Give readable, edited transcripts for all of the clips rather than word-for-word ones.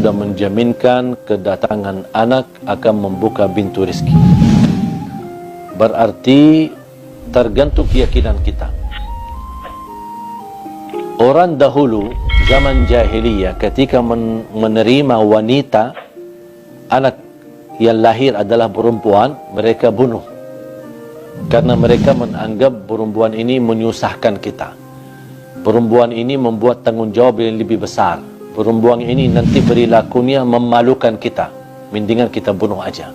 sudah menjaminkan kedatangan anak akan membuka pintu rezeki. Berarti tergantung keyakinan kita. Orang dahulu zaman jahiliyah ketika menerima wanita, anak yang lahir adalah perempuan, mereka bunuh. Karena mereka menganggap perempuan ini menyusahkan kita. Perempuan ini membuat tanggungjawab yang lebih besar. Perempuan ini nanti perilakunya memalukan kita. Mendingan kita bunuh aja.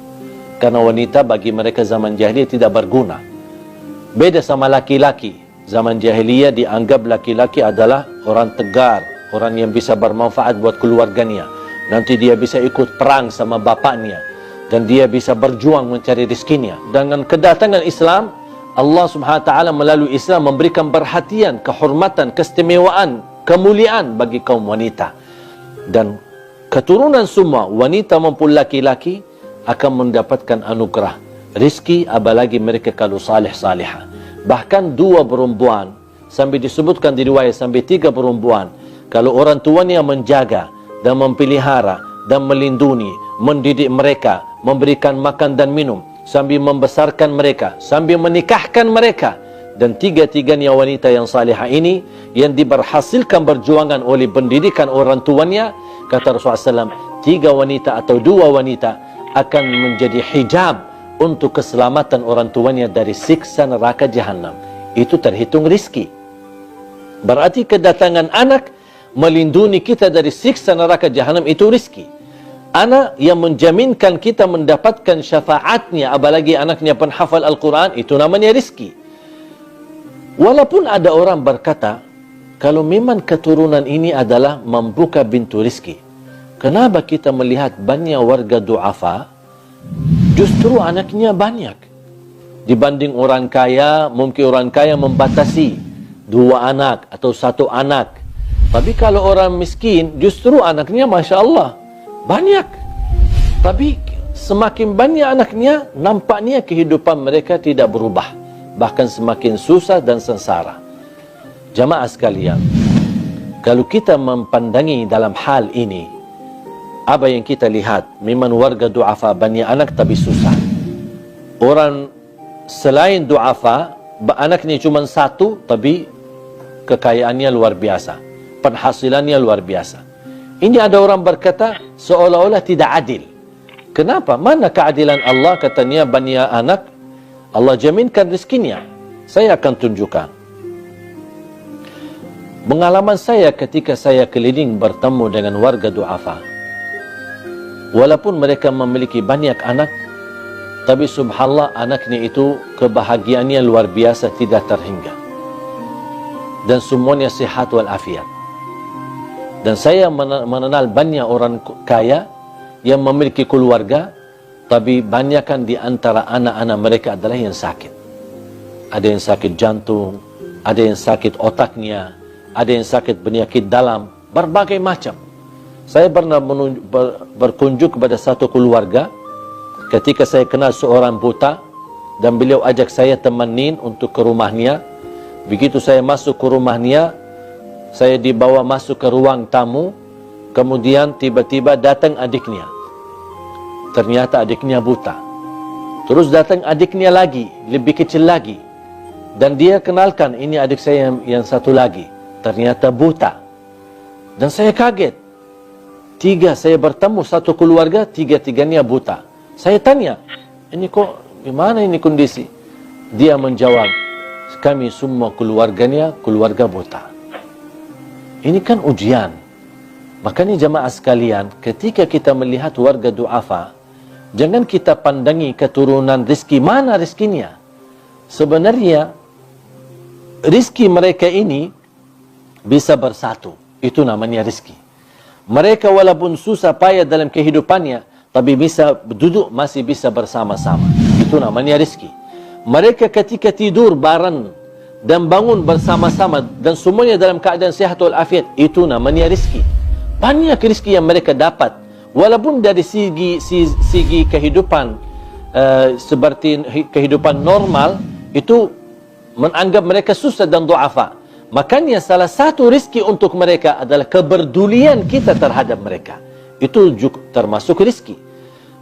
Karena wanita bagi mereka zaman jahiliyah tidak berguna. Beda sama laki-laki. Zaman jahiliyah dianggap laki-laki adalah orang tegar, orang yang bisa bermanfaat buat keluarganya. Nanti dia bisa ikut perang sama bapaknya dan dia bisa berjuang mencari rezekinya. Dengan kedatangan Islam, Allah Subhanahu wa taala melalui Islam memberikan perhatian, kehormatan, keistimewaan, kemuliaan bagi kaum wanita. Dan keturunan semua wanita maupun laki-laki akan mendapatkan anugerah rezeki, apalagi mereka kalau salih-salihah. Bahkan 2 perempuan, sampai disebutkan di riwayat sampai 3 perempuan, kalau orang tuanya menjaga dan memelihara dan melindungi, mendidik mereka, memberikan makan dan minum, sambil membesarkan mereka, sambil menikahkan mereka, dan 3-tiganya wanita yang salihah ini yang diberhasilkan berjuangan oleh pendidikan orang tuanya, kata Rasulullah SAW, 3 wanita atau 2 wanita akan menjadi hijab untuk keselamatan orang tuanya dari siksa neraka jahanam. Itu terhitung rizki. Berarti kedatangan anak melindungi kita dari siksa neraka jahanam, itu rizki. Anak yang menjaminkan kita mendapatkan syafaatnya, apalagi anaknya penghafal Al-Quran, itu namanya rizki. Walaupun ada orang berkata, kalau memang keturunan ini adalah membuka pintu rizki, kenapa kita melihat banyak warga du'afa justru anaknya banyak dibanding orang kaya? Mungkin orang kaya membatasi 2 anak atau 1 anak, tapi kalau orang miskin justru anaknya Masya Allah banyak. Tapi semakin banyak anaknya, nampaknya kehidupan mereka tidak berubah, bahkan semakin susah dan sengsara. Jamaah sekalian, kalau kita mempandangi dalam hal ini, apa yang kita lihat, memang warga du'afa banyak anak tapi susah. Orang selain du'afa, anaknya cuma 1 tapi kekayaannya luar biasa, penghasilannya luar biasa. Ini ada orang berkata seolah-olah tidak adil. Kenapa? Mana keadilan Allah? Katanya banyak anak Allah jaminkan rezekinya. Saya akan tunjukkan pengalaman saya ketika saya keliling bertemu dengan warga du'afa. Walaupun mereka memiliki banyak anak, tapi subhanallah anaknya itu kebahagiaannya luar biasa, tidak terhingga. Dan semuanya sihat walafiat. Dan saya mengenal banyak orang kaya yang memiliki keluarga, tapi banyakkan di antara anak-anak mereka adalah yang sakit. Ada yang sakit jantung, ada yang sakit otaknya, ada yang sakit penyakit dalam, berbagai macam. Saya pernah berkunjung kepada satu keluarga ketika saya kenal seorang buta, dan beliau ajak saya temenin untuk ke rumahnya. Begitu saya masuk ke rumahnya, saya dibawa masuk ke ruang tamu, kemudian tiba-tiba datang adiknya. Ternyata adiknya buta. Terus datang adiknya lagi, lebih kecil lagi, dan dia kenalkan, ini adik saya yang satu lagi, ternyata buta. Dan saya kaget. 3 saya bertemu satu keluarga, 3-tiganya buta. Saya tanya, ini kok gimana ini kondisi? Dia menjawab, kami semua keluarganya keluarga buta. Ini kan ujian. Makanya jamaah sekalian, ketika kita melihat warga du'afa, jangan kita pandangi keturunan rezeki, mana rezekinya. Sebenarnya rezeki mereka ini bisa bersatu, itu namanya rezeki. Mereka walaupun susah payah dalam kehidupannya, tapi bisa duduk, masih bisa bersama-sama. Itu namanya rezeki. Mereka ketika tidur bareng dan bangun bersama-sama dan semuanya dalam keadaan sehat walafiat, itu namanya rezeki. Banyak rezeki yang mereka dapat, walaupun dari segi kehidupan seperti kehidupan normal, itu menganggap mereka susah dan du'afa. Makanya salah satu rezeki untuk mereka adalah kepedulian kita terhadap mereka. Itu termasuk rizki.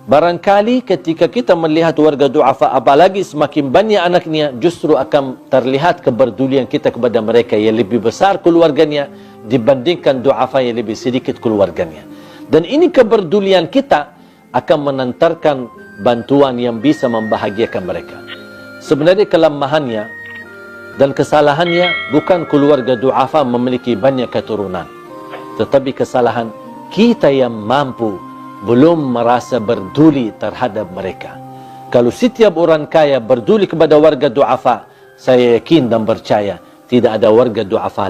Barangkali ketika kita melihat warga du'afa, apalagi semakin banyak anaknya, justru akan terlihat kepedulian kita kepada mereka yang lebih besar keluarganya dibandingkan du'afa yang lebih sedikit keluarganya. Dan ini kepedulian kita akan menantarkan bantuan yang bisa membahagiakan mereka. Sebenarnya kelemahannya dan kesalahannya bukan keluarga du'afa memiliki banyak keturunan, tetapi kesalahan kita yang mampu belum merasa berduli terhadap mereka. Kalau setiap orang kaya berduli kepada warga du'afa, saya yakin dan percaya tidak ada warga du'afa